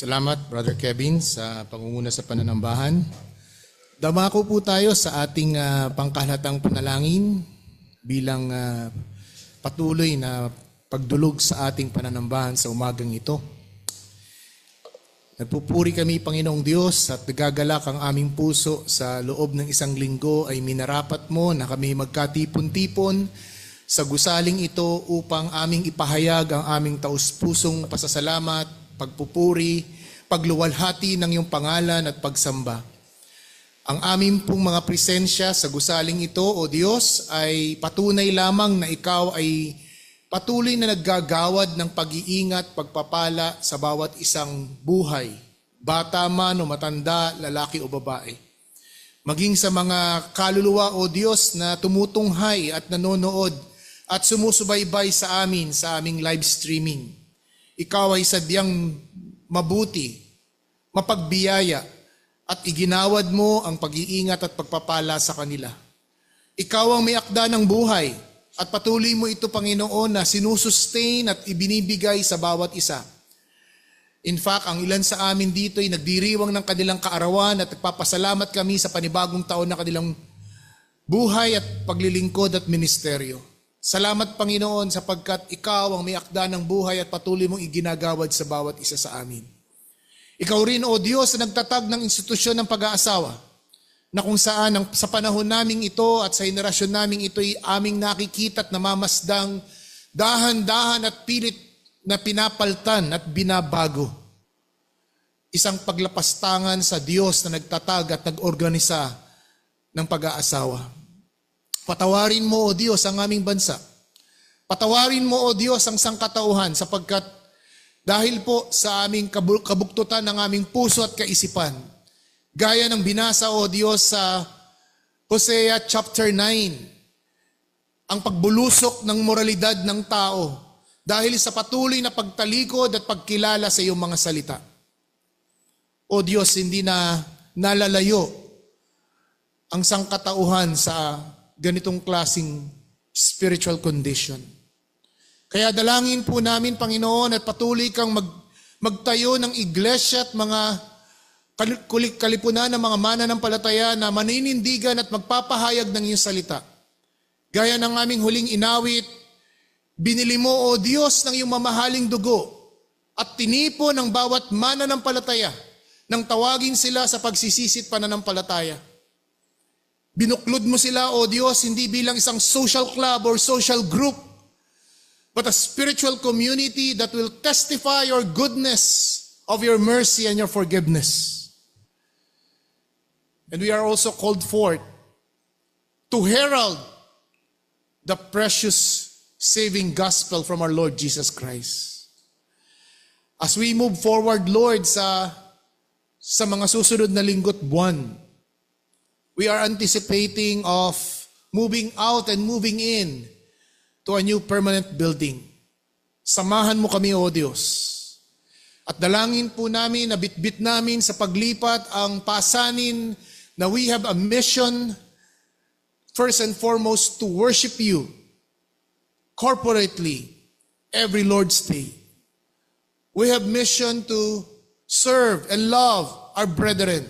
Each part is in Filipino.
Salamat, Brother Kevin, sa pangunguna sa pananambahan. Damako po tayo sa ating pangkahalatang panalangin bilang patuloy na pagdulog sa ating pananambahan sa umagang ito. Nagpupuri kami, Panginoong Diyos, at nagagalak ang aming puso sa loob ng isang linggo ay minarapat mo na kami magkatipon-tipon sa gusaling ito upang aming ipahayag ang aming taus-pusong pasasalamat, pagpupuri, pagluwalhati ng iyong pangalan at pagsamba. Ang aming pong mga presensya sa gusaling ito, O Diyos, ay patunay lamang na ikaw ay patuloy na naggagawad ng pag-iingat, pagpapala sa bawat isang buhay, bata man o matanda, lalaki o babae. Maging sa mga kaluluwa, O Diyos, na tumutunghay at nanonood at sumusubaybay sa amin, sa aming live streaming. Ikaw ay sadyang mabuti, mapagbiyaya, at iginawad mo ang pag-iingat at pagpapala sa kanila. Ikaw ang may akda ng buhay at patuloy mo ito, Panginoon, na sinusustain at ibinibigay sa bawat isa. In fact, ang ilan sa amin dito ay nagdiriwang ng kanilang kaarawan at nagpapasalamat kami sa panibagong taon na kanilang buhay at paglilingkod at ministeryo. Salamat, Panginoon, sapagkat ikaw ang may akda ng buhay at patuloy mong iginagawad sa bawat isa sa amin. Ikaw rin, O Diyos, na nagtatag ng institusyon ng pag-aasawa, na kung saan sa panahon naming ito at sa henerasyon naming ito ay aming nakikita at namamasdang dahan-dahan at pilit na pinapaltan at binabago. Isang paglapastangan sa Diyos na nagtatag at nag-organisa ng pag-aasawa. Patawarin mo, O Diyos, ang aming bansa. Patawarin mo, O Diyos, ang sangkatauhan sapagkat dahil po sa aming kabuktutan ng aming puso at kaisipan, gaya ng binasa, O Diyos, sa Hosea chapter 9, ang pagbulusok ng moralidad ng tao dahil sa patuloy na pagtalikod at pagkilala sa iyong mga salita. O Diyos, hindi na nalalayo ang sangkatauhan sa ganitong klaseng spiritual condition. Kaya dalangin po namin, Panginoon, at patuloy kang magtayo ng iglesia at mga kalipunan ng mga mananampalataya na maninindigan at magpapahayag ng iyong salita. Gaya ng aming huling inawit, binili mo, O Diyos, ng iyong mamahaling dugo at tinipo ng bawat mananampalataya nang tawagin sila sa pagsisisit pananampalataya. Binuklod mo sila, O Diyos, hindi bilang isang social club or social group, but a spiritual community that will testify your goodness of your mercy and your forgiveness. And we are also called forth to herald the precious saving gospel from our Lord Jesus Christ. As we move forward, Lord, sa mga susunod na linggo't buwan, we are anticipating of moving out and moving in to a new permanent building. Samahan mo kami, O Diyos. At dalangin po namin, na bitbit namin sa paglipat ang pasanin na we have a mission, first and foremost, to worship you corporately every Lord's Day. We have mission to serve and love our brethren.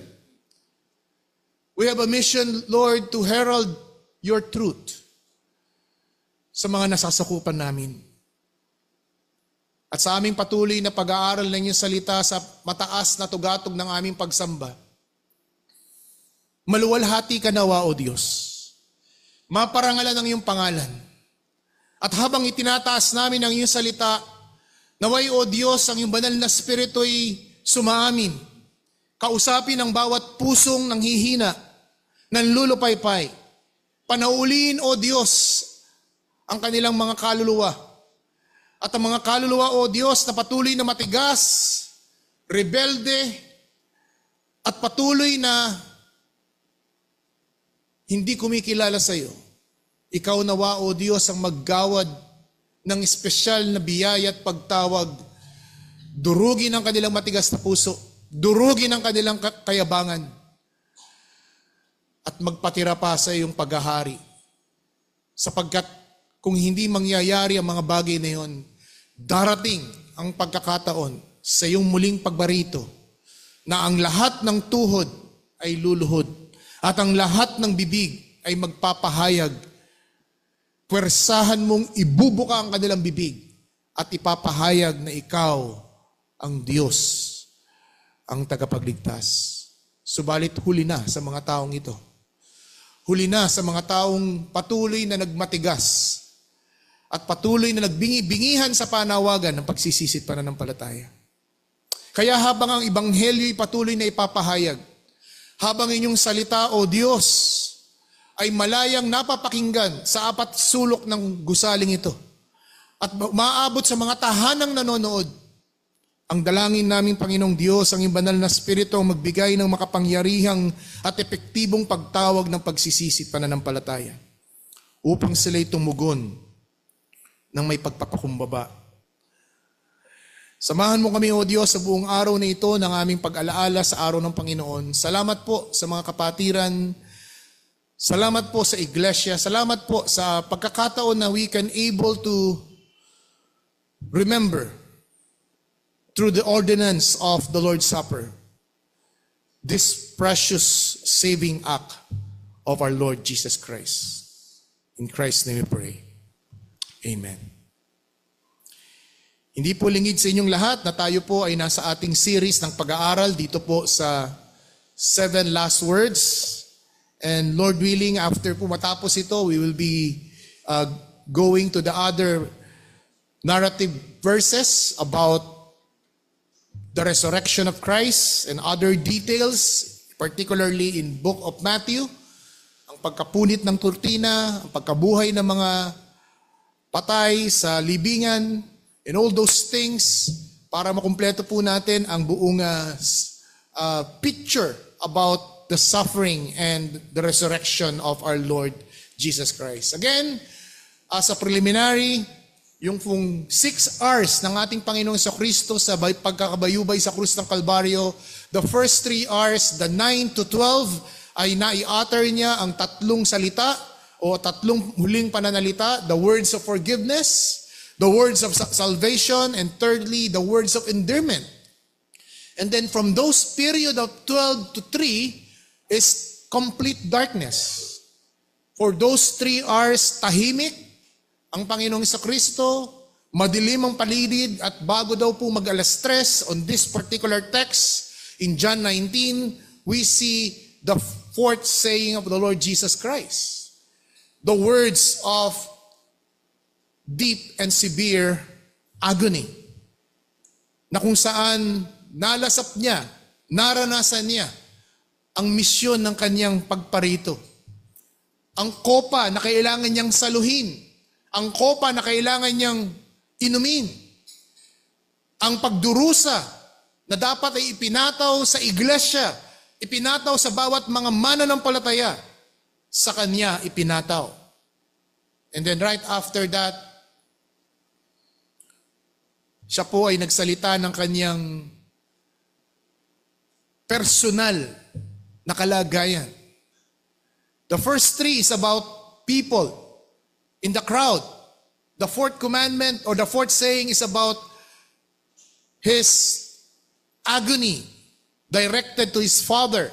We have a mission, Lord, to herald your truth sa mga nasasakupan namin. At sa aming patuloy na pag-aaral ng iyong salita sa mataas na tugatog ng aming pagsamba, maluwalhati ka nawa, O Diyos. Maparangalan ang iyong pangalan. At habang itinataas namin ang iyong salita, naway, O Diyos, ang iyong banal na spirito ay sumaamin. Kausapin ang bawat pusong nanghihina, nanlulupaypay. Panauliin, O Diyos, ang kanilang mga kaluluwa. At ang mga kaluluwa, O Diyos, na patuloy na matigas, rebelde, at patuloy na hindi kumikilala sa iyo. Ikaw nawa, O Diyos, ang maggawad ng espesyal na biyaya at pagtawag. Durugin ang kanilang matigas na puso. Durugin ang kanilang kayabangan. At magpatira pa sa iyong paghahari. Sapagkat kung hindi mangyayari ang mga bagay na iyon, darating ang pagkakataon sa iyong muling pagbarito na ang lahat ng tuhod ay luluhod at ang lahat ng bibig ay magpapahayag. Pwersahan mong ibubuka ang kanilang bibig at ipapahayag na ikaw ang Diyos, ang tagapagligtas. Subalit huli na sa mga taong ito. Huli na sa mga taong patuloy na nagmatigas at patuloy na nagbingi-bingihan sa panawagan ng pagsisisit pananampalataya. Kaya habang ang Ebanghelyo'y patuloy na ipapahayag, habang inyong salita, O Diyos, ay malayang napapakinggan sa apat sulok ng gusaling ito at maabot sa mga tahanang nanonood, ang dalangin naming Panginoong Diyos, ang iyong banal na Espiritu ang magbigay ng makapangyarihang at epektibong pagtawag ng pagsisisi pananampalataya upang sila'y tumugon ng may pagpapakumbaba. Samahan mo kami, O Diyos, sa buong araw na ito ng aming pag-alaala sa araw ng Panginoon. Salamat po sa mga kapatiran. Salamat po sa iglesia. Salamat po sa pagkakataon na we can able to remember through the ordinance of the Lord's Supper, this precious saving act of our Lord Jesus Christ. In Christ's name we pray. Amen. Hindi po lingid sa inyong lahat na tayo po ay nasa ating series ng pag-aaral dito po sa 7 Last Words. And Lord willing, after po matapos ito, we will be going to the other narrative verses about the resurrection of Christ and other details, particularly in book of Matthew, ang pagkapunit ng kurtina, ang pagkabuhay ng mga patay sa libingan, and all those things para makumpleto po natin ang buong picture about the suffering and the resurrection of our Lord Jesus Christ. Again, as a preliminary, yung pong 6 R's ng ating Panginoong Jesucristo sa pagkakabayubay sa krus ng Kalbaryo, the first 3 R's, the 9 to 12, ay nai-utter niya ang 3 salita o 3 huling pananalita, the words of forgiveness, the words of salvation, and thirdly, the words of endearment. And then from those period of 12 to 3 is complete darkness. For those 3 R's, tahimik, ang Panginoong Jesucristo, madilim ang paligid at bago daw po mag-alas-3 on this particular text, in John 19, we see the 4th saying of the Lord Jesus Christ. The words of deep and severe agony. Na kung saan nalasap niya, naranasan niya ang misyon ng kanyang pagparito. Ang kopa na kailangan niyang saluhin, ang kopa na kailangan niyang inumin, ang pagdurusa na dapat ay ipinataw sa iglesia, ipinataw sa bawat mga mananampalataya, sa kanya ipinataw. And then right after that, siya po ay nagsalita ng kanyang personal na kalagayan. The first 3 is about people in the crowd. The 4th commandment or the 4th saying is about his agony directed to his Father.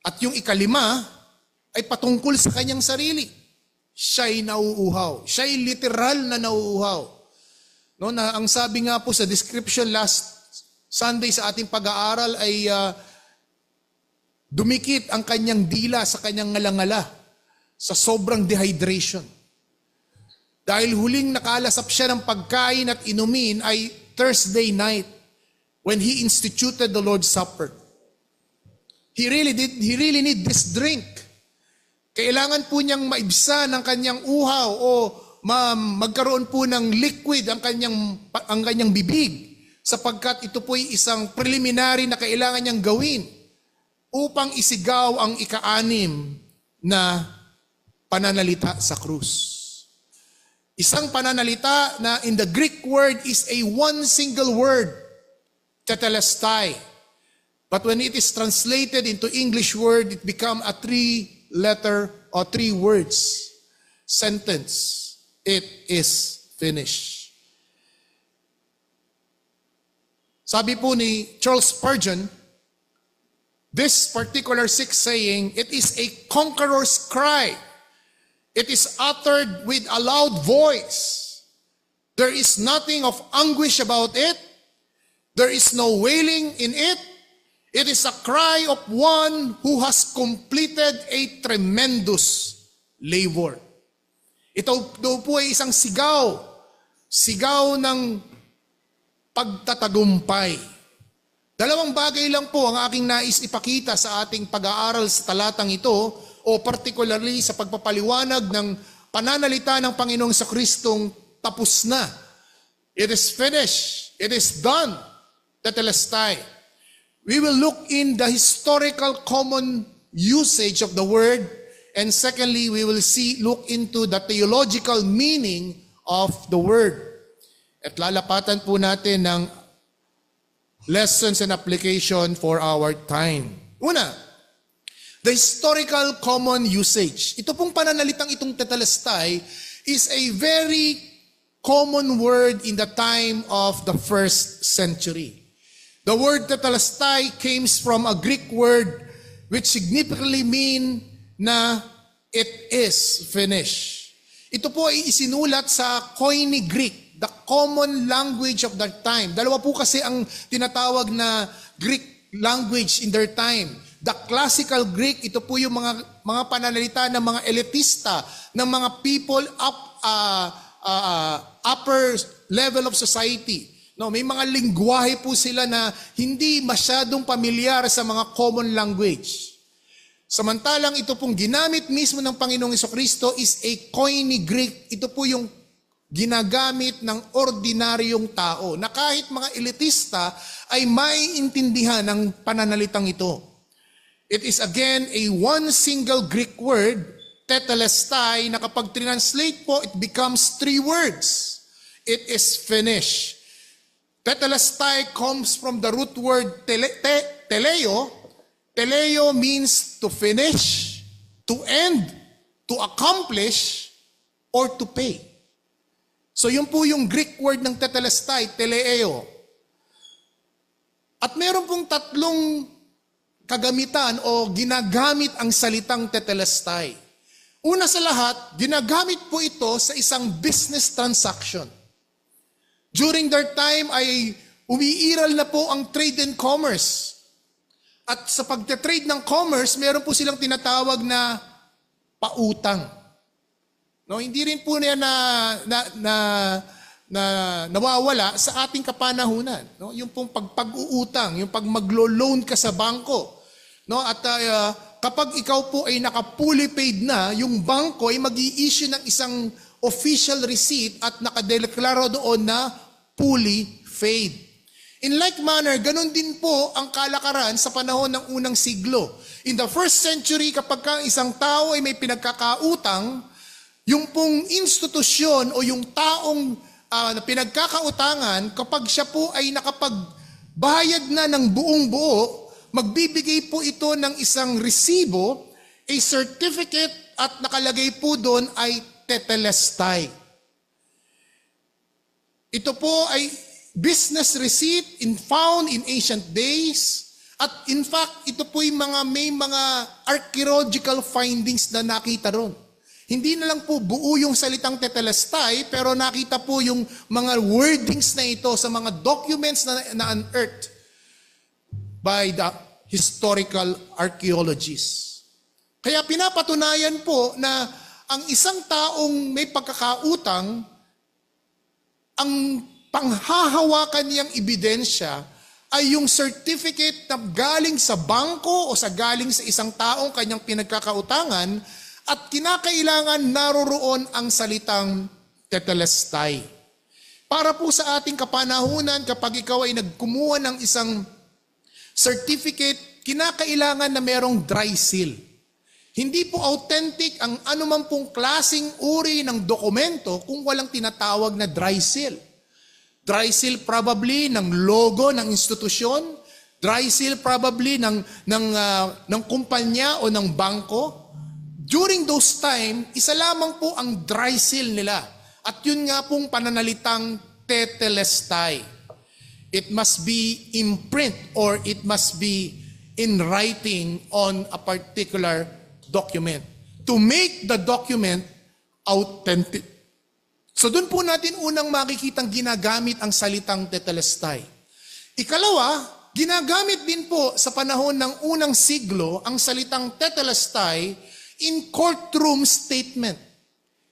At yung ikalima ay patungkol sa kanyang sarili. Siya'y nauuhaw. Siya'y literal na nauuhaw. No, na ang sabi nga po sa description last Sunday sa ating pag-aaral ay dumikit ang kanyang dila sa kanyang ngalangala sa sobrang dehydration. Dahil huling nakalasap siya ng pagkain at inumin ay Thursday night when he instituted the Lord's Supper. He really need this drink. Kailangan po niyang maibsa ng kanyang uhaw o magkaroon po ng liquid ang kanyang bibig sapagkat ito po ay isang preliminary na kailangan niyang gawin upang isigaw ang ika-6 na pananalita sa krus. Isang pananalita na in the Greek word is a one single word, tetelestai. But when it is translated into English word, it become a 3-letter or 3 words sentence. It is finished. Sabi po ni Charles Spurgeon, this particular sixth saying, it is a conqueror's cry. It is uttered with a loud voice. There is nothing of anguish about it. There is no wailing in it. It is a cry of one who has completed a tremendous labor. Ito daw po ay isang sigaw. Sigaw ng pagtatagumpay. Dalawang bagay lang po ang aking nais ipakita sa ating pag-aaral sa talatang ito, o particularly sa pagpapaliwanag ng pananalita ng Panginoong Kristong tapos na. It is finished. It is done. Tetelestai. We will look in the historical common usage of the word, and secondly, we will look into the theological meaning of the word. At lalapatan po natin ng lessons and application for our time. Una, the historical common usage. Ito pong pananalitang itong tetelestai is a very common word in the time of the first century. The word tetelestai comes from a Greek word which significantly mean na it is finished. Ito po ay isinulat sa Koine Greek, the common language of that time. Dalawa po kasi ang tinatawag na Greek language in their time. The classical Greek, ito po yung mga pananalita ng mga elitista, ng mga people upper level of society. No, may mga lingwahe po sila na hindi masyadong pamilyar sa mga common language. Samantalang ito pong ginamit mismo ng Panginoong Kristo is a Koine Greek. Ito po yung ginagamit ng ordinaryong tao na kahit mga elitista ay maiintindihan ng pananalitang ito. It is again a one single Greek word, tetelestai, na kapag translate po, it becomes three words. It is finished. Tetelestai comes from the root word teleo. Teleo means to finish, to end, to accomplish, or to pay. So yun po yung Greek word ng tetelestai, teleo. At meron pong tatlong kagamitan o ginagamit ang salitang tetelestai. Una sa lahat, ginagamit po ito sa isang business transaction. During their time ay umiiral na po ang trade and commerce. At sa pagte-trade ng commerce, meron po silang tinatawag na pautang. No, hindi rin po niya nawawala sa ating kapanahunan. No, yung pong pag-uutang, yung pag maglo-loan ka sa bangko. No, at kapag ikaw po ay naka-fully paid na, yung bangko ay mag-i-issue ng isang official receipt at nakadeklara doon na fully paid. In like manner, ganun din po ang kalakaran sa panahon ng unang siglo. In the first century, kapag ka isang tao ay may pinagkakautang, yung pong institusyon o yung taong na pinagkakautangan, kapag siya po ay nakapagbayad na ng buong buo, magbibigay po ito ng isang resibo, a certificate, at nakalagay po doon ay tetelestai. Ito po ay business receipt found in ancient days. At in fact, ito po yung may mga archaeological findings na nakita ron. Hindi na lang po buo yung salitang tetelestai, pero nakita po yung mga wordings na ito sa mga documents na unearthed by the historical archaeologists. Kaya pinapatunayan po na ang isang taong may pagkakautang, ang panghahawakan niyang ebidensya ay yung certificate na galing sa bangko o galing sa isang taong kanyang pinagkakautangan, at kinakailangan naroroon ang salitang tetelestai. Para po sa ating kapanahunan, kapag ikaw ay nagkumuha ng isang certificate, kinakailangan na merong dry seal. Hindi po authentic ang anuman pong klaseng uri ng dokumento kung walang tinatawag na dry seal. Dry seal probably ng logo ng institusyon, dry seal probably ng kumpanya o ng bangko. During those time, isa lamang po ang dry seal nila. At yun nga pong pananalitang tetelestai. It must be in print or it must be in writing on a particular document to make the document authentic. So doon po natin unang makikitang ginagamit ang salitang tetelestai. Ikalawa, ginagamit din po sa panahon ng unang siglo ang salitang tetelestai in courtroom statement.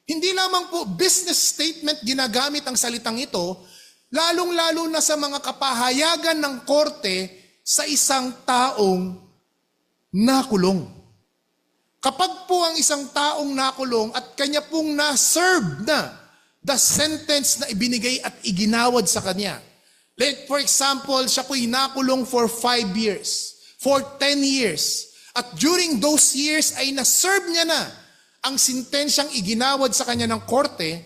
Hindi lamang po business statement ginagamit ang salitang ito, lalong-lalo na sa mga kapahayagan ng korte sa isang taong nakulong. Kapag po ang isang taong nakulong at kanya pong na-serve na the sentence na ibinigay at iginawad sa kanya. Like for example, siya po'y nakulong for 5 years, for 10 years. At during those years ay na-serve niya na ang sentensyang iginawad sa kanya ng korte,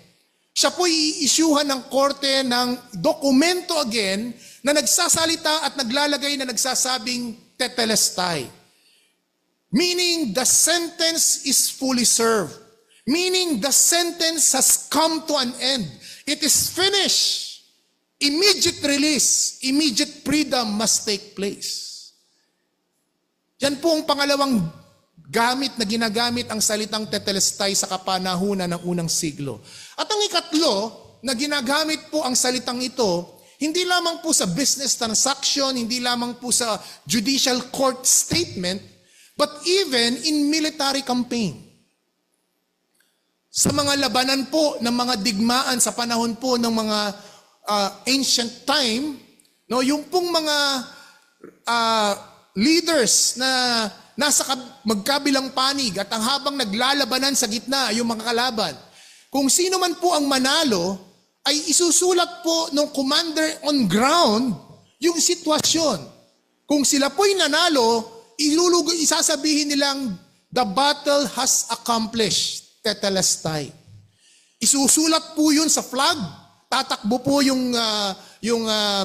siya po'y i-issuehan ng korte ng dokumento again na nagsasalita at naglalagay na nagsasabing tetelestai. Meaning the sentence is fully served. Meaning the sentence has come to an end. It is finished. Immediate release, immediate freedom must take place. Yan po ang pangalawang gamit na ginagamit ang salitang tetelestai sa kapanahunan ng unang siglo. At ang ikatlo na ginagamit po ang salitang ito, hindi lamang po sa business transaction, hindi lamang po sa judicial court statement, but even in military campaign. Sa mga labanan po ng mga digmaan sa panahon po ng mga ancient time, no, yung pong mga leaders na nasa magkabilang panig at ang habang naglalabanan sa gitna yung mga kalaban. Kung sino man po ang manalo, ay isusulat po ng commander on ground yung sitwasyon. Kung sila po'y nanalo, isasabihin nilang the battle has accomplished, tetelestai. Isusulat po yun sa flag, tatakbo po yung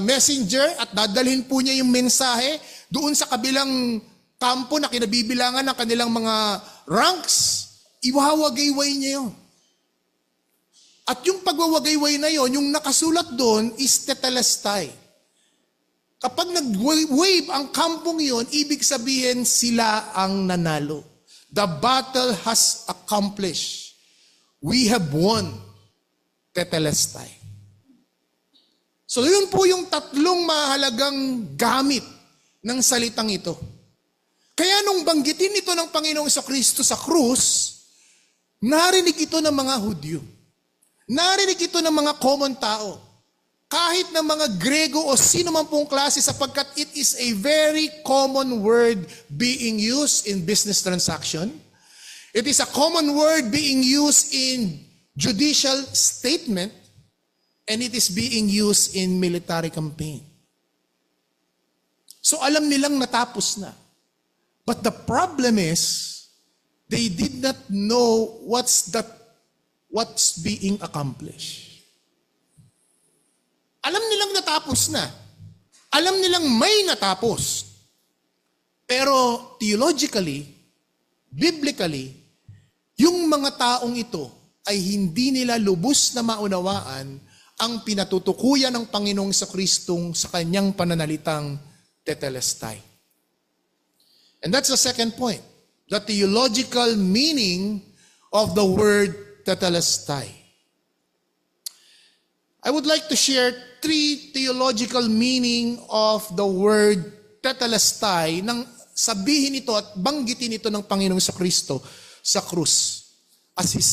messenger at dadalhin po niya yung mensahe doon sa kabilang kampo na kinabibilangan ng kanilang mga ranks, iwawagayway niya yun. At yung pagwawagayway na yon, yung nakasulat doon is tetelestai. Kapag nag-wave ang kampong yon, ibig sabihin sila ang nanalo. The battle has accomplished. We have won. Tetelestai. So yun po yung tatlong mahalagang gamit ng salitang ito. Kaya nung banggitin ito ng Panginoong Kristo sa krus, narinig ito ng mga Hudyo. Narinig ito ng mga common tao. Kahit ng mga Grego o sino man pong klase sapagkat it is a very common word being used in business transaction. It is a common word being used in judicial statement and it is being used in military campaign. So alam nilang natapos na. But the problem is, they did not know what's being accomplished. Alam nilang natapos na. Alam nilang may natapos. Pero theologically, biblically, yung mga taong ito ay hindi nila lubos na maunawaan ang pinatutukuyan ng Panginoong Kristong sa kanyang pananalitang tetelestai. And that's the second point, the theological meaning of the word tetelestai. I would like to share 3 theological meaning of the word tetelestai nang sabihin ito at banggitin ito ng Panginoong Kristo sa krus as His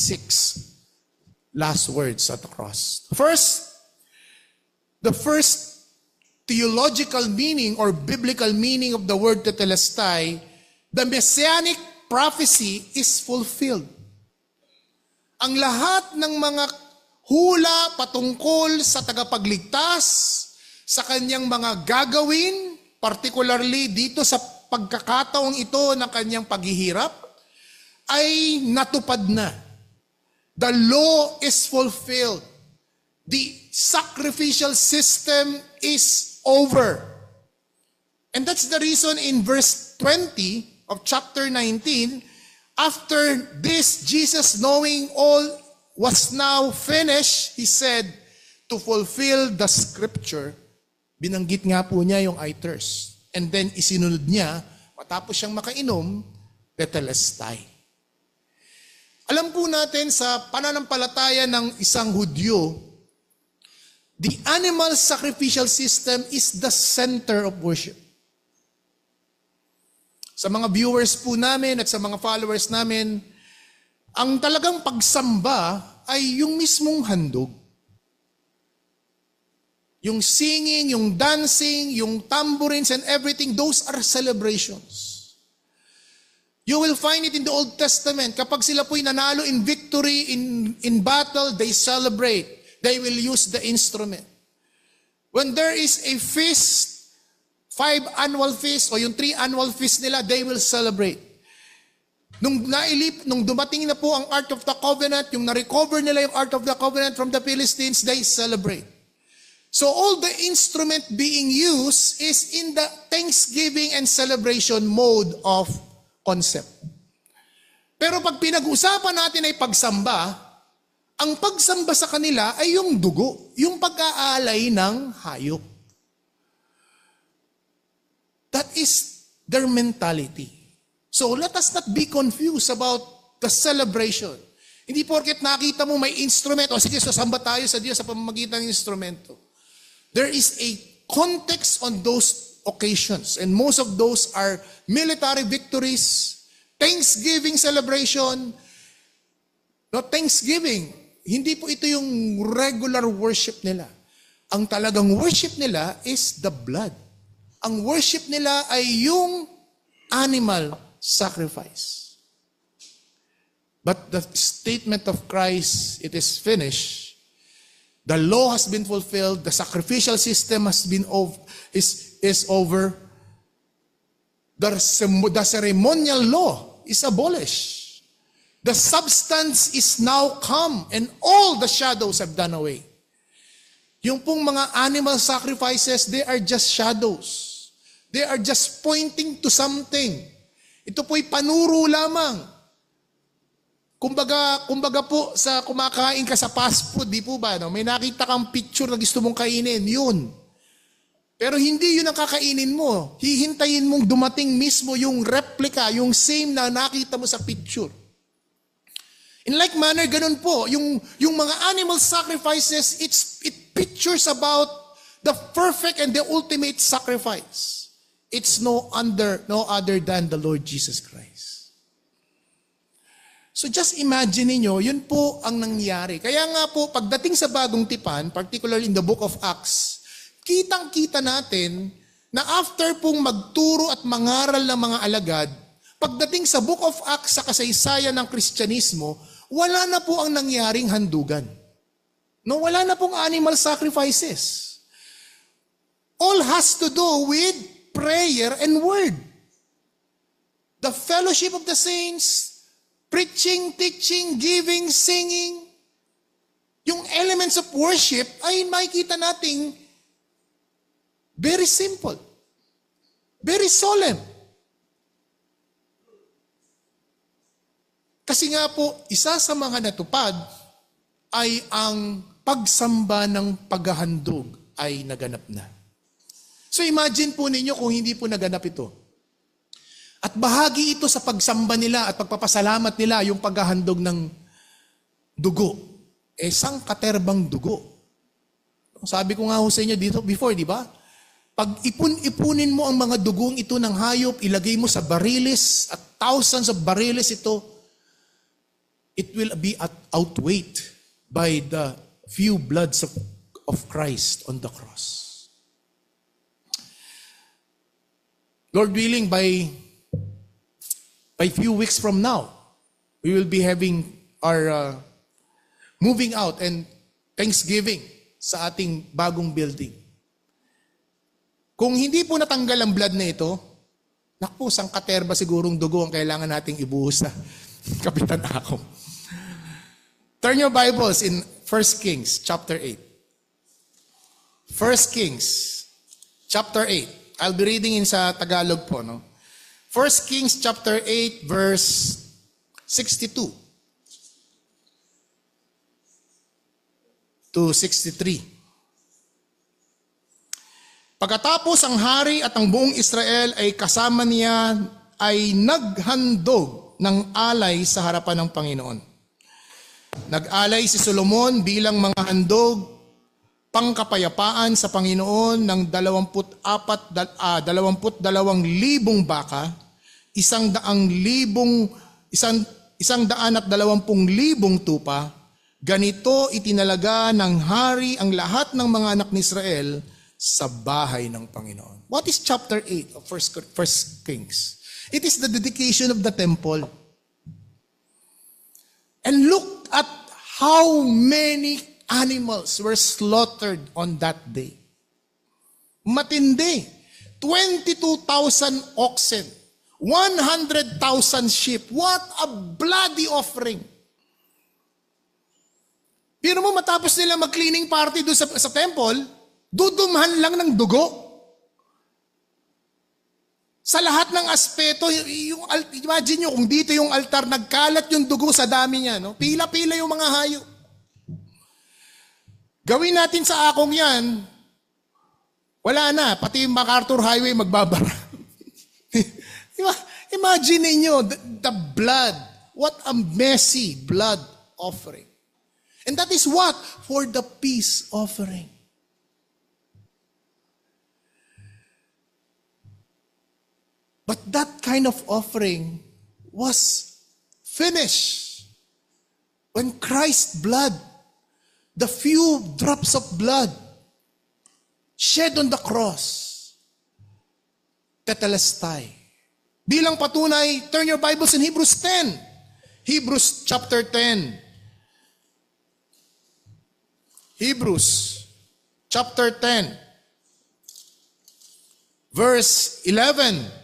6 last words at the cross. First, the first theological meaning or biblical meaning of the word tetelestai, the messianic prophecy is fulfilled. Ang lahat ng mga hula patungkol sa tagapagligtas, sa kanyang mga gagawin, particularly dito sa pagkakataong ito ng kanyang paghihirap, ay natupad na. The law is fulfilled. The sacrificial system is over. And that's the reason in verse 20 of chapter 19, after this, Jesus, knowing all was now finished, He said, to fulfill the scripture, Binanggit nga po niya yung I thirst. And then isinunod niya, matapos siyang makainom, tetelestai. Alam po natin sa pananampalataya ng isang Hudyo, the animal sacrificial system is the center of worship. Sa mga viewers po namin at sa mga followers namin, ang talagang pagsamba ay yung mismong handog. Yung singing, yung dancing, yung tambourines and everything, those are celebrations. You will find it in the Old Testament. Kapag sila po'y nanalo in victory, in battle, they celebrate. They will use the instrument. When there is a feast, 5 annual feast o yung 3 annual feast nila, they will celebrate. Nung dumating na po ang Ark of the Covenant, yung na-recover nila yung Ark of the Covenant from the Philistines, they celebrate. So all the instrument being used is in the thanksgiving and celebration mode of concept. Pero pag pinag-usapan natin ay pagsamba, ang pagsamba sa kanila ay yung dugo, yung pag-aalay ng hayop. That is their mentality. So let us not be confused about the celebration. Hindi porket nakita mo may instrument, o sige, sasamba tayo sa Diyos sa pamamagitan ng instrumento. There is a context on those occasions, and most of those are military victories, Thanksgiving celebration. No, Thanksgiving, hindi po ito yung regular worship nila. Ang talagang worship nila is the blood. Ang worship nila ay yung animal sacrifice. But the statement of Christ, it is finished. The law has been fulfilled. The sacrificial system has been is over. The ceremonial law is abolished. The substance is now come, and all the shadows have done away. Yung pong mga animal sacrifices, they are just shadows. They are just pointing to something. Ito po'y panuro lamang. Kumbaga po sa kumakain ka sa fast food, di po ba? No? May nakita kang picture na gusto mong kainin, yun. Pero hindi yun ang kakainin mo. Hihintayin mong dumating mismo yung replica, yung same na nakita mo sa picture. In like manner, ganun po. Yung mga animal sacrifices, it pictures about the perfect and the ultimate sacrifice. It's no other than the Lord Jesus Christ. So just imagine niyo, yun po ang nangyari. Kaya nga po, pagdating sa bagong tipan, particularly in the book of Acts, kitang-kita natin na after pong magturo at mangaral ng mga alagad, pagdating sa book of Acts sa kasaysayan ng Kristyanismo, wala na po ang nangyaring handugan. No, wala na pong animal sacrifices. All has to do with prayer and word. The fellowship of the saints, preaching, teaching, giving, singing. Yung elements of worship ay makikita nating very simple. Very solemn. Kasi nga po, isa sa mga natupad ay ang pagsamba ng paghahandog ay naganap na. So imagine po ninyo kung hindi po naganap ito. At bahagi ito sa pagsamba nila at pagpapasalamat nila yung paghahandog ng dugo. Sangkaterbang dugo. Sabi ko nga ho sa inyo dito before, di ba? Pag ipunin mo ang mga dugong ito ng hayop, ilagay mo sa bariles at thousands of bariles ito, it will be outweighed by the few bloods of Christ on the cross. Lord willing, by few weeks from now, we will be having our moving out and Thanksgiving sa ating bagong building. Kung hindi po natanggal ang blood na ito, naku, sangkaterba sigurong dugo ang kailangan nating ibuhos sa Kapitan Ako. Turn your Bibles in 1 Kings chapter 8. 1 Kings chapter 8. I'll be reading in sa Tagalog po, no? 1 Kings chapter 8 verse 62 to 63. Pagkatapos ang hari at ang buong Israel ay kasama niya ay naghandog ng alay sa harapan ng Panginoon. Nag-alay si Solomon bilang mga handog pangkapayapaan sa Panginoon ng 22,000 baka, 120,000 tupa. Ganito itinalaga ng hari ang lahat ng mga anak ni Israel sa bahay ng Panginoon. What is chapter 8 of First Kings? It is the dedication of the temple. And look at how many animals were slaughtered on that day. Matindi. 22,000 oxen. 100,000 sheep. What a bloody offering. Pero mo matapos nila mag-cleaning party doon sa temple, dudumhan lang ng dugo. Sa lahat ng aspeto, imagine nyo kung dito yung altar, nagkalat yung dugo sa dami niya. No? Pila-pila yung mga hayop. Gawin natin sa akong yan, wala na, pati yung MacArthur Highway magbabara. Imagine niyo the blood. What a messy blood offering. And that is what? For the peace offering. But that kind of offering was finished when Christ's blood, the few drops of blood shed on the cross, tetelestai. Bilang patunay, turn your Bibles in Hebrews 10. Hebrews chapter 10. Hebrews chapter 10. Verse 11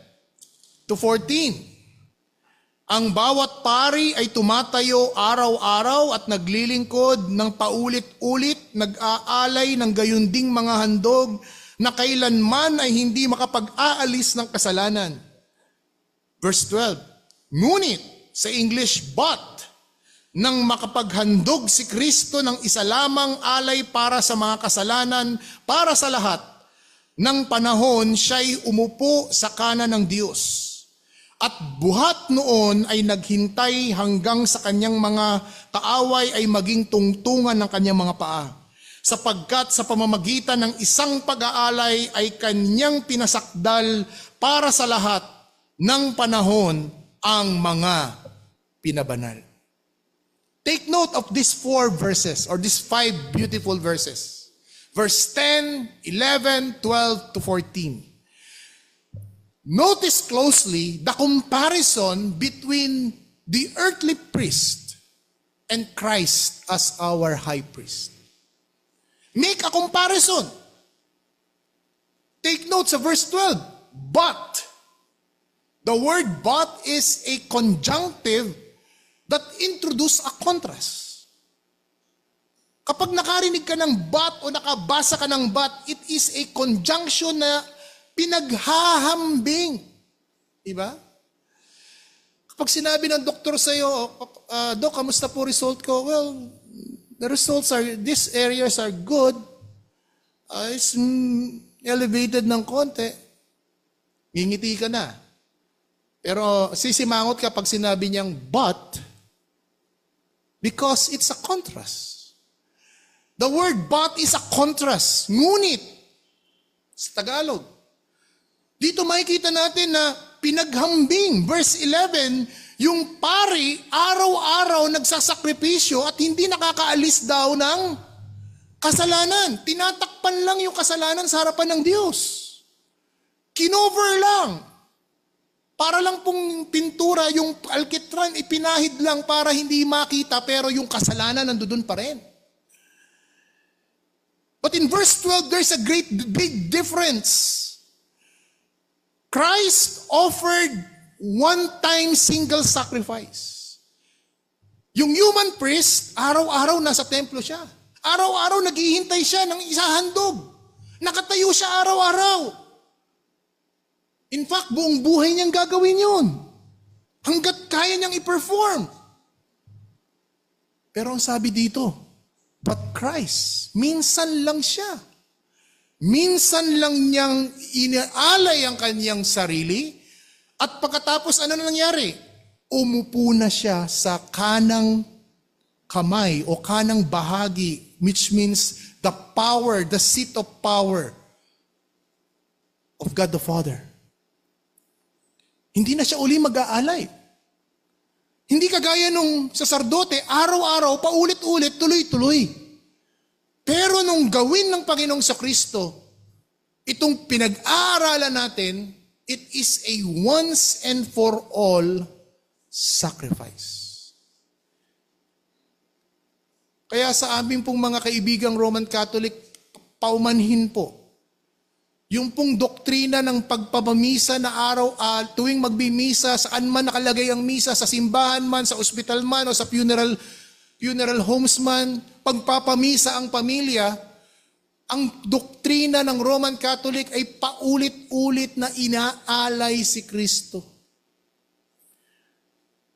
to 14. Ang bawat pari ay tumatayo araw-araw at naglilingkod ng paulit-ulit, nag-aalay ng gayunding mga handog na kailanman ay hindi makapag-aalis ng kasalanan. Verse 12. Ngunit, sa English, but, nang makapaghandog si Kristo ng isa lamang alay para sa mga kasalanan, para sa lahat, ng panahon siya'y umupo sa kanan ng Diyos. At buhat noon ay naghintay hanggang sa kanyang mga kaaway ay maging tungtungan ng kanyang mga paa. Sapagkat sa pamamagitan ng isang pag-aalay ay kanyang pinasakdal para sa lahat ng panahon ang mga pinabanal. Take note of these 4 verses or these 5 beautiful verses. Verse 10, 11, 12 to 14. Notice closely the comparison between the earthly priest and Christ as our high priest. Make a comparison. Take note sa verse 12. But. The word but is a conjunctive that introduces a contrast. Kapag nakarinig ka ng but o nakabasa ka ng but, it is a conjunction na pinaghahambing. Diba? Kapag sinabi ng doktor sa'yo, Dok, kamusta po result ko? Well, the results are, these areas are good. It's elevated ng konti. Ngingiti ka na. Pero sisimangot ka pag sinabi niyang but, because it's a contrast. The word but is a contrast. Ngunit, sa Tagalog, dito makikita natin na pinaghambing. Verse 11, yung pari, araw-araw nagsasakripisyo at hindi nakakaalis daw ng kasalanan. Tinatakpan lang yung kasalanan sa harapan ng Diyos. Kinover lang. Para lang pong pintura, yung alkitran, ipinahid lang para hindi makita, pero yung kasalanan nandoon pa rin. But in verse 12, there's a great big difference. Christ offered one-time single sacrifice. Yung human priest, araw-araw nasa templo siya. Araw-araw naghihintay siya ng isahandog. Nakatayo siya araw-araw. In fact, buong buhay niyang gagawin yun. Hanggat kaya niyang i-perform. Pero ang sabi dito, but Christ, minsan lang siya. Minsan lang niyang inaalay ang kanyang sarili at pagkatapos ano na nangyari? Umupo na siya sa kanang kamay o kanang bahagi, which means the power, the seat of power of God the Father. Hindi na siya uli mag-aalay. Hindi kagaya nung saserdote, araw-araw, paulit-ulit, tuloy-tuloy. Pero nung gawin ng Panginoong Kristo, itong pinag-aaralan natin, it is a once and for all sacrifice. Kaya sa aming pong mga kaibigang Roman Catholic, paumanhin po, yung pong doktrina ng pagpapamisa na tuwing magbimisa, saan man nakalagay ang misa, sa simbahan man, sa ospital man, o sa funeral homes man, pagpapamisa ang pamilya, ang doktrina ng Roman Catholic ay paulit-ulit na inaalay si Kristo.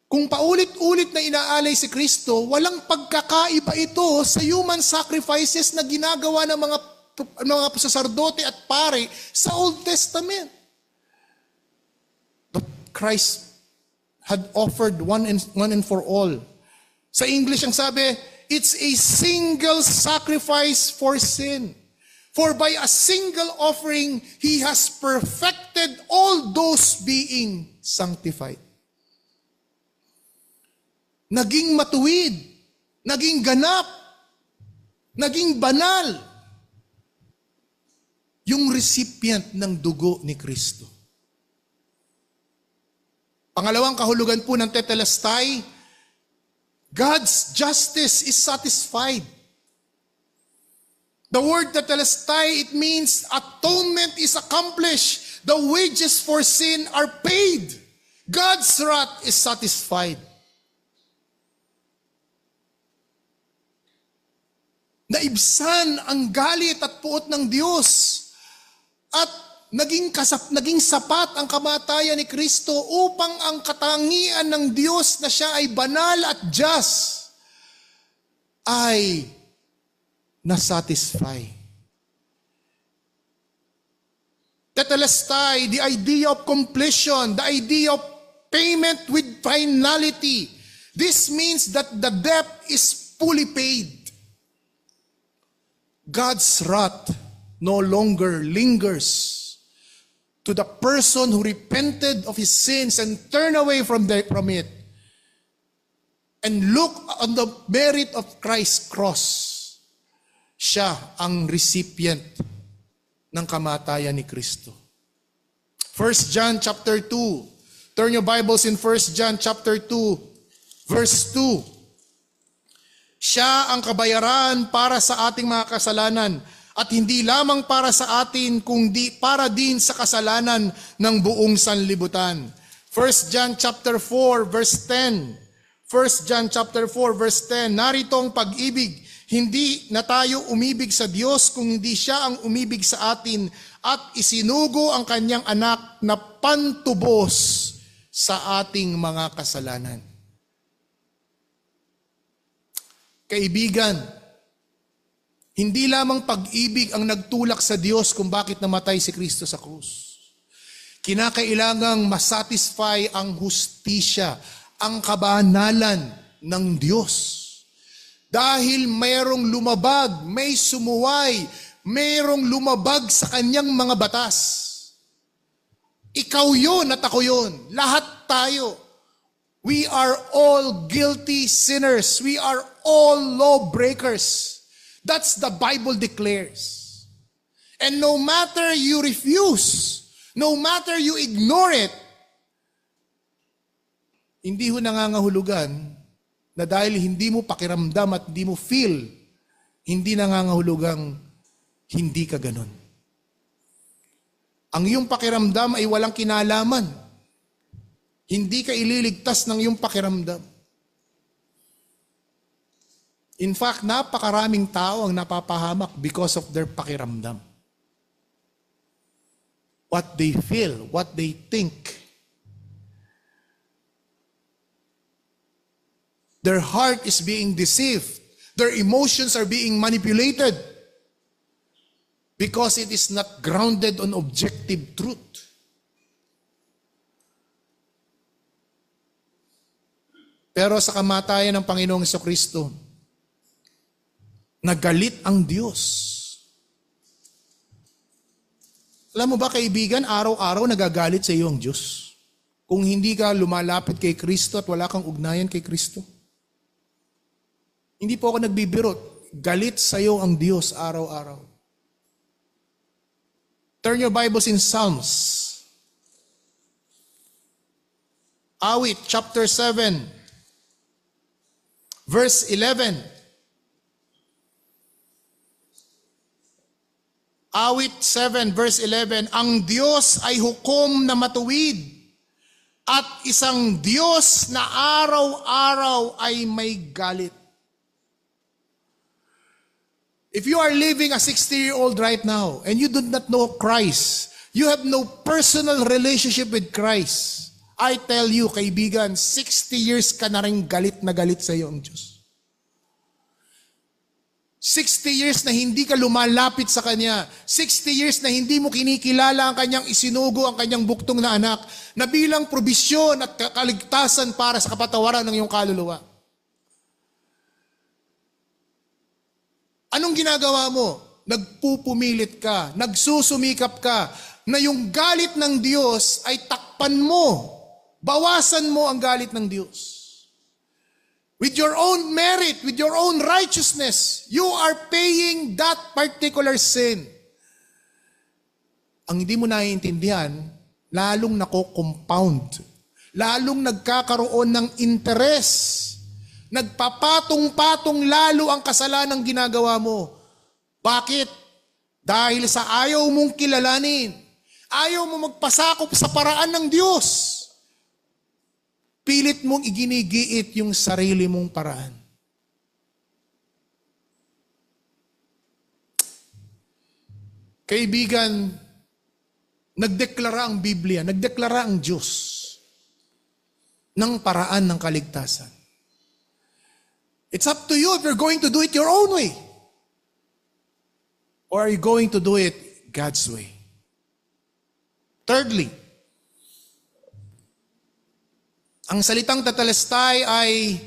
Kung paulit-ulit na inaalay si Kristo, walang pagkakaiba ito sa human sacrifices na ginagawa ng mga saserdote at pare sa Old Testament. But Christ had offered one and for all. Sa English ang sabi, it's a single sacrifice for sin. For by a single offering, He has perfected all those being sanctified. Naging matuwid, naging ganap, naging banal yung recipient ng dugo ni Kristo. Pangalawang kahulugan po ng tetelestai, God's justice is satisfied. The word tetelestai, it means atonement is accomplished. The wages for sin are paid. God's wrath is satisfied. Naibsan ang galit at puot ng Diyos at naging sapat ang kamatayan ni Kristo upang ang katangian ng Diyos na siya ay banal at just ay nasatisfy. Tetelestai, the idea of completion, the idea of payment with finality. This means that the debt is fully paid. God's wrath no longer lingers to the person who repented of his sins and turned away from it and look on the merit of Christ's cross. Siya ang recipient ng kamatayan ni Kristo. 1 John chapter 2. Turn your Bibles in 1 John chapter 2, verse 2. Siya ang kabayaran para sa ating mga kasalanan at hindi lamang para sa atin kundi para din sa kasalanan ng buong sanlibutan. 1 John chapter 4 verse 10. 1 John chapter 4 verse 10. Narito ang pag-ibig. Hindi na tayo umibig sa Diyos kung hindi siya ang umibig sa atin at isinugo ang kanyang anak na pantubos sa ating mga kasalanan. Kaibigan, hindi lamang pag-ibig ang nagtulak sa Diyos kung bakit namatay si Kristo sa krus. Kinakailangang masatisfy ang hustisya, ang kabanalan ng Diyos. Dahil mayroong lumabag, may sumuway, mayroong lumabag sa kanyang mga batas. Ikaw yun at ako yun. Lahat tayo. We are all guilty sinners. We are all lawbreakers. That's the Bible declares. And no matter you refuse, no matter you ignore it, hindi ho nangangahulugan na dahil hindi mo pakiramdam at hindi mo feel, hindi nangangahulugang hindi ka ganun. Ang iyong pakiramdam ay walang kinalaman. Hindi ka ililigtas ng iyong pakiramdam. In fact, napakaraming tao ang napapahamak because of their pakiramdam. What they feel, what they think. Their heart is being deceived. Their emotions are being manipulated. because it is not grounded on objective truth. Pero sa kamatayan ng Panginoong Jesucristo, nagalit ang Diyos. Alam mo ba, kaibigan, araw-araw nagagalit sa iyo ang Diyos. Kung hindi ka lumalapit kay Kristo at wala kang ugnayan kay Kristo. Hindi po ako nagbibiro. Galit sa iyo ang Diyos araw-araw. Turn your Bibles in Psalms. Awit, chapter 7. Verse 11. Awit 7, verse 11. Ang Diyos ay hukom na matuwid at isang Diyos na araw-araw ay may galit. If you are living a 60-year-old right now and you do not know Christ, you have no personal relationship with Christ, I tell you, kaibigan, 60 years ka na rin galit na galit sa iyo ang Diyos. 60 years na hindi ka lumalapit sa Kanya. 60 years na hindi mo kinikilala ang Kanyang isinugo, ang Kanyang buktong na anak, na bilang probisyon at kaligtasan para sa kapatawaran ng iyong kaluluwa. Anong ginagawa mo? Nagpupumilit ka, nagsusumikap ka, na yung galit ng Diyos ay takpan mo. Bawasan mo ang galit ng Diyos. With your own merit, with your own righteousness, you are paying that particular sin. Ang hindi mo naiintindihan, lalong nako-compound. Lalong nagkakaroon ng interest. Nagpapatong-patong lalo ang kasalanang ginagawa mo. Bakit? Dahil sa ayaw mong kilalanin. Ayaw mo magpasakop sa paraan ng Diyos. Pilit mong iginigiit yung sarili mong paraan. Kaibigan, nagdeklara ang Biblia, nagdeklara ang Diyos ng paraan ng kaligtasan. It's up to you if you're going to do it your own way. Or are you going to do it God's way? Thirdly, ang salitang tatalestay ay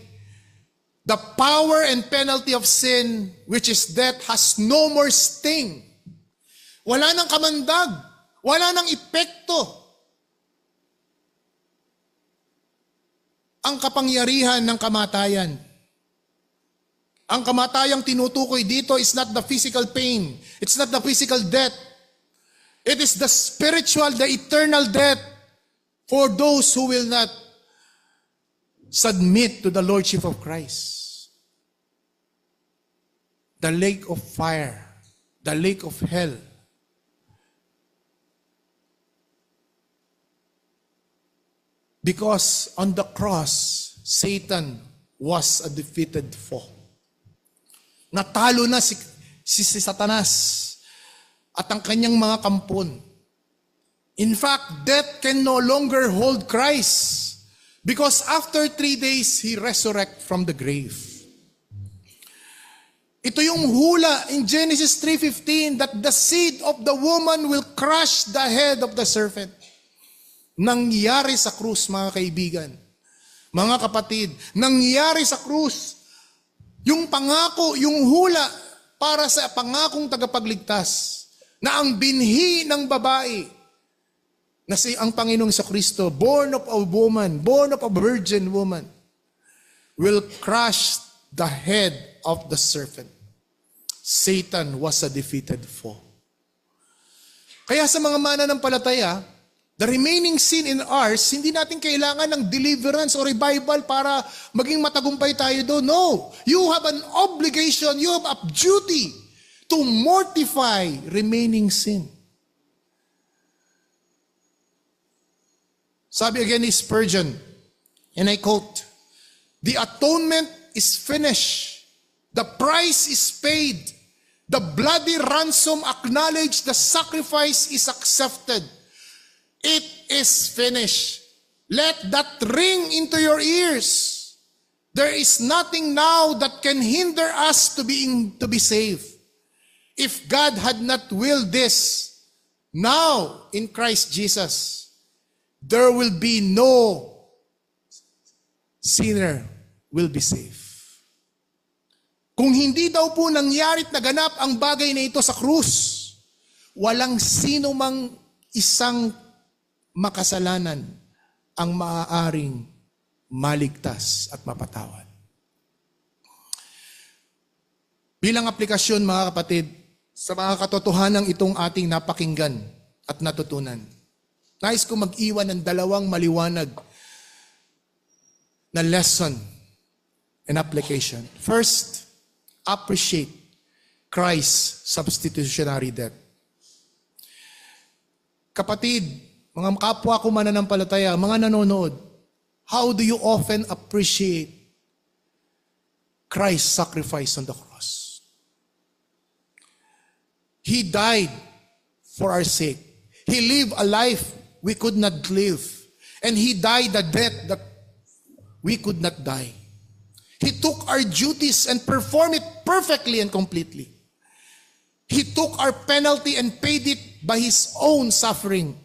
the power and penalty of sin, which is death, has no more sting. Wala nang kamandag. Wala nang epekto. Ang kapangyarihan ng kamatayan. Ang kamatayang tinutukoy dito is not the physical pain. It's not the physical death. It is the spiritual, the eternal death for those who will not submit to the Lordship of Christ. The lake of fire, the lake of hell. Because on the cross, Satan was a defeated foe. Natalo na si Satanas at ang kanyang mga kampon. In fact, death can no longer hold Christ. Because after 3 days, He resurrected from the grave. Ito yung hula in Genesis 3:15 that the seed of the woman will crush the head of the serpent. Nangyari sa krus, mga kaibigan. Mga kapatid, nangyari sa krus. Yung pangako, yung hula para sa pangakong tagapagligtas na ang binhi ng babae na si ang Panginoong Jesucristo, born of a woman, born of a virgin woman, will crush the head of the serpent. Satan was a defeated foe. Kaya sa mga mananampalataya, the remaining sin in ours, hindi natin kailangan ng deliverance or revival para maging matagumpay tayo doon. No! You have an obligation, you have a duty to mortify remaining sin. Sabi again ni Spurgeon, and I quote, "The atonement is finished. The price is paid. The bloody ransom acknowledged. The sacrifice is accepted. It is finished. Let that ring into your ears. There is nothing now that can hinder us to be saved. If God had not willed this, now in Christ Jesus, there will be no sinner will be saved. Kung hindi daw po nangyarit naganap ang bagay na ito sa krus, walang sino mang isang makasalanan ang maaaring maligtas at mapatawad. Bilang aplikasyon, mga kapatid, sa mga katotohanan itong ating napakinggan at natutunan, nais ko mag-iwan ng dalawang maliwanag na lesson and application. First, appreciate Christ's substitutionary death. Kapatid, mga kapwa ko mananampalataya, mga nanonood, how do you often appreciate Christ's sacrifice on the cross? He died for our sake. He lived a life we could not live. And He died a death that we could not die. He took our duties and performed it perfectly and completely. He took our penalty and paid it by His own suffering.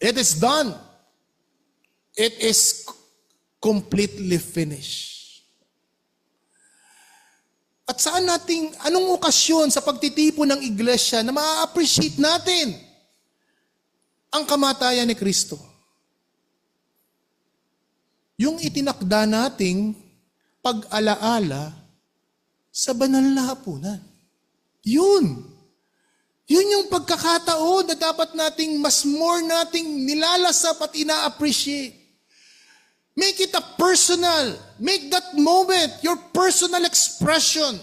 It is done. It is completely finished. At saan nating, anong okasyon sa pagtitipon ng iglesia na ma-appreciate natin ang kamatayan ni Kristo? Yung itinakda nating pag-alaala sa banal na hapunan. Yun. Yun yung pagkakataon na dapat nating mas more nating nilalasap at ina-appreciate. Make it a personal. Make that moment your personal expression.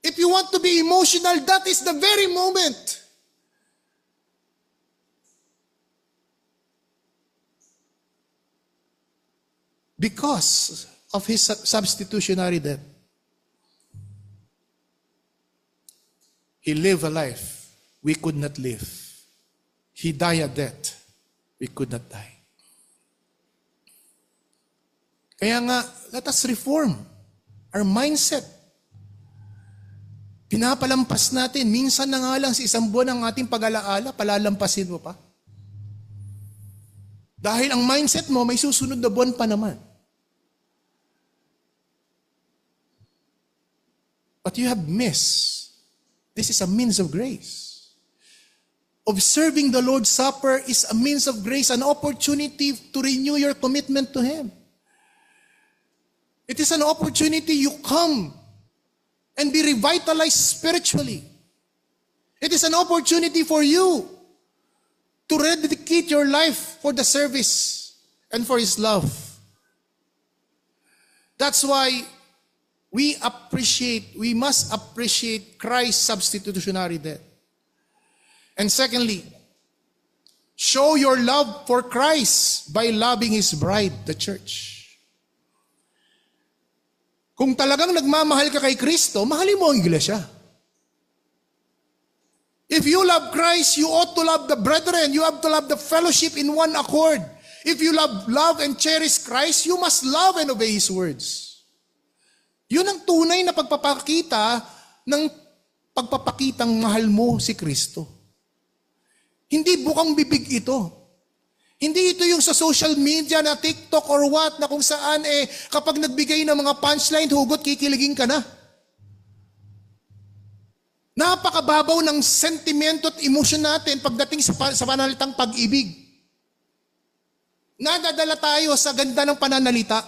If you want to be emotional, that is the very moment. Because of His substitutionary death. He lived a life we could not live. He died a death we could not die. Kaya nga, let us reform our mindset. Pinapalampas natin. Minsan na nga lang sa isang buwan ng ating pag-alaala, palalampasin mo pa. Dahil ang mindset mo, may susunod na buwan pa naman. But you have missed. This is a means of grace. Observing the Lord's Supper is a means of grace, an opportunity to renew your commitment to Him. It is an opportunity you come and be revitalized spiritually. It is an opportunity for you to rededicate your life for the service and for His love. That's why we must appreciate Christ's substitutionary death. And secondly, show your love for Christ by loving His bride, the church. Kung talagang nagmamahal ka kay Kristo, mahalin mo ang iglesia. If you love Christ, you ought to love the brethren. You have to love the fellowship in one accord. If you love and cherish Christ, you must love and obey His words. Yun ang tunay na pagpapakita ng pagpapakitang mahal mo si Kristo. Hindi bukang bibig ito. Hindi ito yung sa social media na TikTok or what na kung saan kapag nagbigay ng mga punchline, hugot, kikiligin ka na. Napakababaw ng sentimento at emosyon natin pagdating sa pananalitang pag-ibig. Nadadala tayo sa ganda ng pananalita.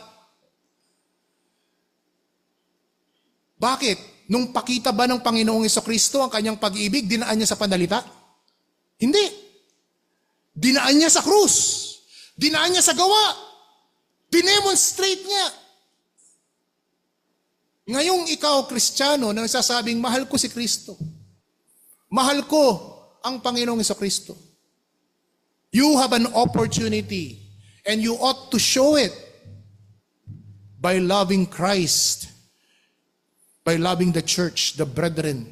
Bakit? Nung pakita ba ng Panginoong Jesucristo ang kanyang pag-ibig, dinaan niya sa pananalita? Hindi. Dinaan niya sa krus. Dinaan niya sa gawa. Dinemonstrate niya. Ngayong ikaw, Kristiyano, na nagsasabing, mahal ko si Kristo. Mahal ko ang Panginoong Jesucristo. You have an opportunity and you ought to show it by loving Christ, by loving the church, the brethren,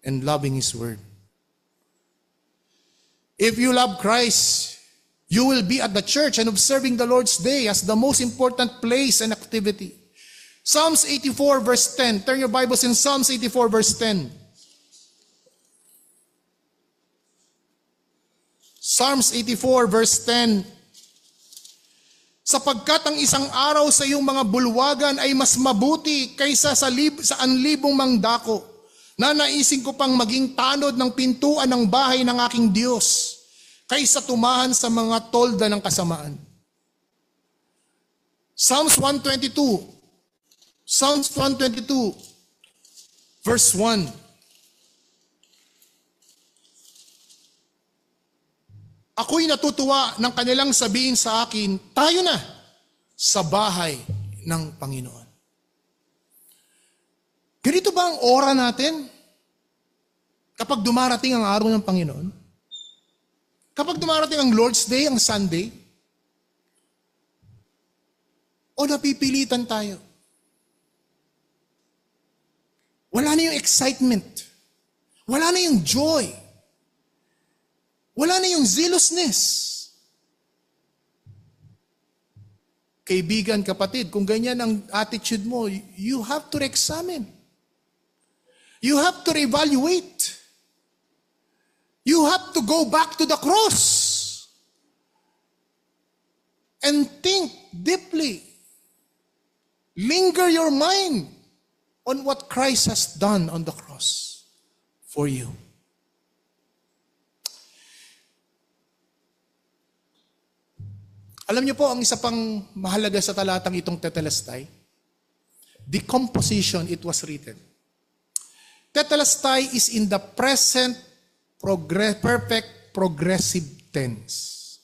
and loving His word. If you love Christ, you will be at the church and observing the Lord's Day as the most important place and activity. Psalms 84 verse 10. Turn your Bibles in Psalms 84 verse 10. Psalms 84 verse 10. Sapagkat ang isang araw sa iyong mga bulwagan ay mas mabuti kaysa sa anlibong mangdako. Nanaisin ko pang maging tanod ng pintuan ng bahay ng aking Diyos kaysa tumahan sa mga tolda ng kasamaan. Psalms 122. Psalms 122 verse 1. Ako'y natutuwa ng kanilang sabihin sa akin, tayo na sa bahay ng Panginoon. Ganito ba ang ora natin kapag dumarating ang araw ng Panginoon? Kapag dumarating ang Lord's Day, ang Sunday? O napipilitan tayo? Wala na yung excitement. Wala na yung joy. Wala na yung zealousness. Kaibigan, kapatid, kung ganyan ang attitude mo, you have to re-examine. You have to reevaluate. You have to go back to the cross and think deeply. Linger your mind on what Christ has done on the cross for you. Alam niyo po, ang isa pang mahalaga sa talatang itong Tetelestai, the composition it was written. Tetelestai is in the present perfect progressive tense.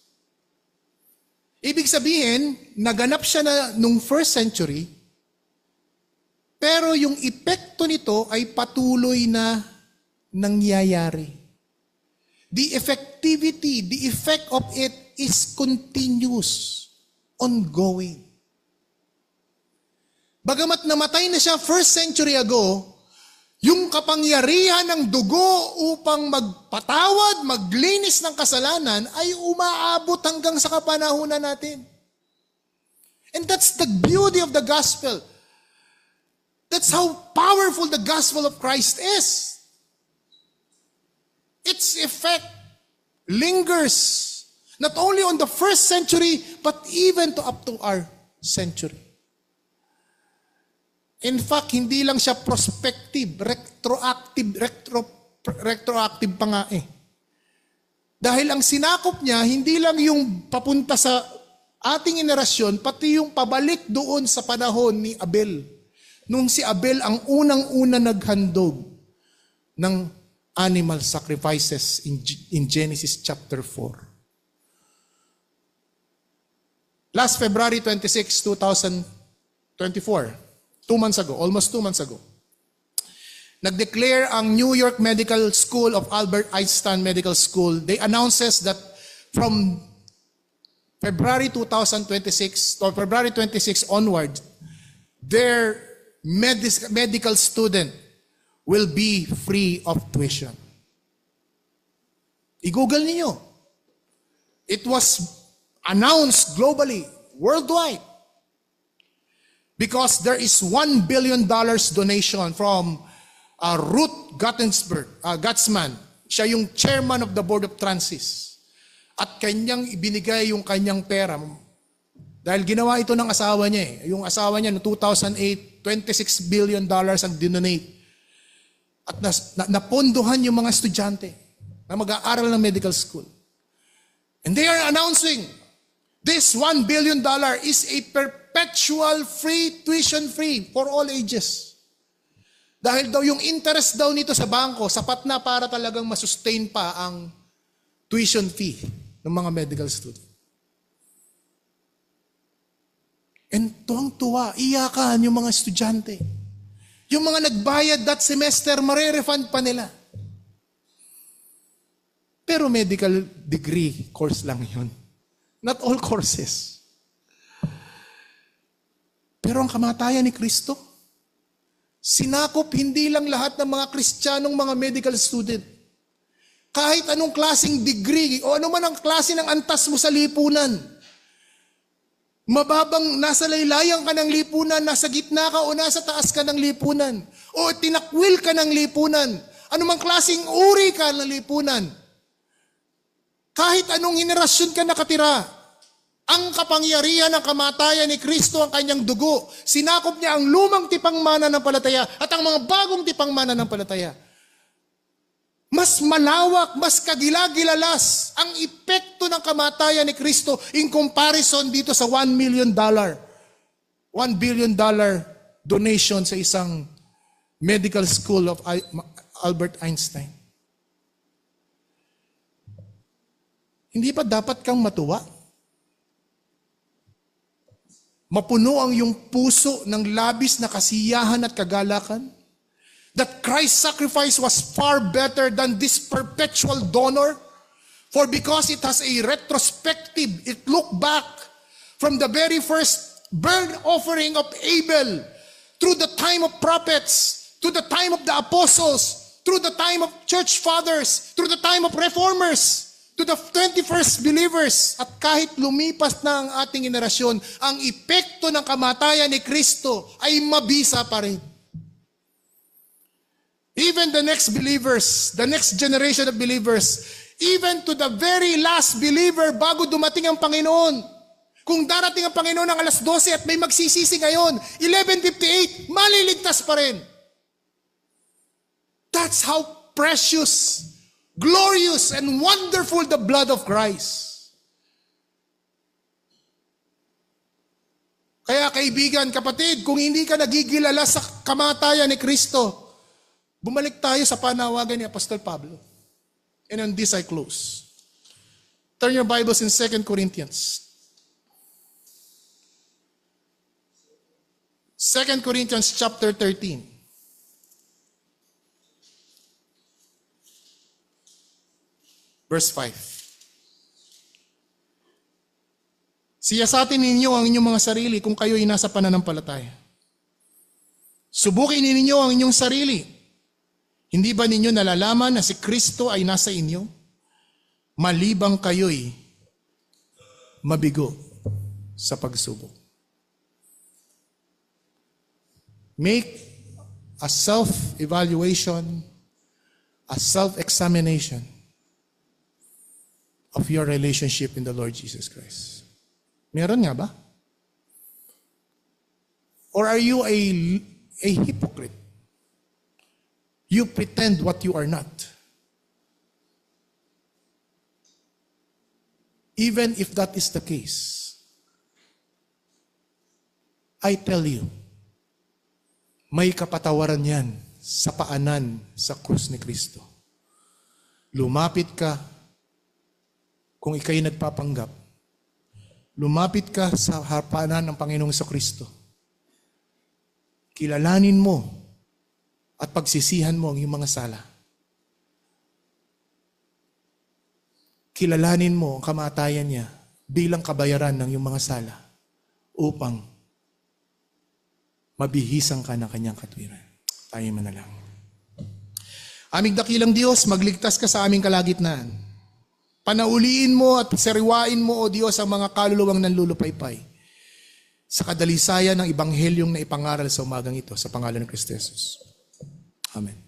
Ibig sabihin, naganap siya na nung first century, pero yung epekto nito ay patuloy na nangyayari. The effectivity, the effect of it is continuous, ongoing. Bagamat namatay na siya first century ago, yung kapangyarihan ng dugo upang magpatawad, maglinis ng kasalanan ay umaabot hanggang sa kapanahunan natin. And that's the beauty of the gospel. That's how powerful the gospel of Christ is. Its effect lingers not only on the first century, but even up to our century. In fact, hindi lang siya prospective, retroactive pa nga eh. Dahil ang sinakop niya, hindi lang yung papunta sa ating henerasyon, pati yung pabalik doon sa panahon ni Abel. Nung si Abel ang unang-una naghandog ng animal sacrifices in Genesis chapter 4. Last February 26, 2024, 2 months ago, almost 2 months ago, nag-declare ang New York Medical School of Albert Einstein Medical School. They announces that from February 2026 or February 26 onward, their medical student will be free of tuition. I-Google niyo. It was announced globally, worldwide. Because there is $1 billion donation from Ruth Gutzman. Siya yung chairman of the Board of Transis. At kanyang ibinigay yung kanyang pera. Dahil ginawa ito ng asawa niya eh. Yung asawa niya no 2008, $26 billion ang dinonate. At napondohan yung mga estudyante na mag-aaral ng medical school. And they are announcing, this $1 billion is a perpetual free, tuition free for all ages. Dahil daw yung interest daw nito sa bangko, sapat na para talagang masustain pa ang tuition fee ng mga medical student. And tuwang-tuwa, iyakan yung mga estudyante. Yung mga nagbayad that semester, marerefund pa nila. Pero medical degree course lang yun. Not all courses. Pero ang kamatayan ni Kristo, sinakop hindi lang lahat ng mga Kristiyanong mga medical student. Kahit anong klaseng degree o ano man ang klase ng antas mo sa lipunan. Mababang nasa laylayan ka ng lipunan, nasa gitna ka o nasa taas ka ng lipunan, o tinakwil ka ng lipunan, anumang klaseng uri ka ng lipunan, kahit anong henerasyon ka nakatira, ang kapangyarihan ng kamatayan ni Kristo ang kanyang dugo. Sinakop niya ang lumang tipang mananampalataya at ang mga bagong tipang mananampalataya. Mas malawak, mas kagilagilalas ang epekto ng kamatayan ni Kristo in comparison dito sa $1 million. $1 billion donation sa isang medical school of Albert Einstein. Hindi ba dapat kang matuwa? Mapuno ang iyong puso ng labis na kasiyahan at kagalakan? That Christ's sacrifice was far better than this perpetual donor? For because it has a retrospective, it looked back from the very first burnt offering of Abel, through the time of prophets, to the time of the apostles, through the time of church fathers, through the time of reformers, to the 21st believers. At kahit lumipas na ang ating henerasyon, ang epekto ng kamatayan ni Kristo ay mabisa pa rin. Even the next believers, the next generation of believers, even to the very last believer bago dumating ang Panginoon. Kung darating ang Panginoon ng alas 12 at may magsisisi ngayon, 11:58, maliligtas pa rin. That's how precious, glorious, and wonderful the blood of Christ. Kaya kaibigan, kapatid, kung hindi ka nagigilala sa kamatayan ni Kristo, bumalik tayo sa panawagan ni Apostol Pablo. And on this I close. Turn your Bibles in 2 Corinthians. 2 Corinthians chapter 13. Verse 5. Siyasatin ninyo ang inyong mga sarili kung kayo ay nasa pananampalataya. Subukin ninyo ang inyong sarili. Hindi ba ninyo nalalaman na si Kristo ay nasa inyo? Malibang kayo'y mabigo sa pagsubok. Make a self-evaluation, a self-examination of your relationship in the Lord Jesus Christ. Meron nga ba? Or are you a hypocrite? You pretend what you are not. Even if that is the case, I tell you, may kapatawaran yan sa paanan sa krus ni Kristo. Lumapit ka kung ikay nagpapanggap. Lumapit ka sa harapan ng Panginoong Kristo. Kilalanin mo at pagsisihan mo ang iyong mga sala. Kilalanin mo ang kamatayan niya bilang kabayaran ng iyong mga sala upang mabihisan ka ng kanyang katwiran. Tayo manalangin. Aming dakilang Diyos, magligtas ka sa aming kalagitnaan. Panauliin mo at sariwain mo, O Diyos, ang mga kaluluwang nanlulupaypay sa kadalisayan ng Ebanghelyong na ipangaral sa umagang ito, sa pangalan ng Kristo Jesus. Amen.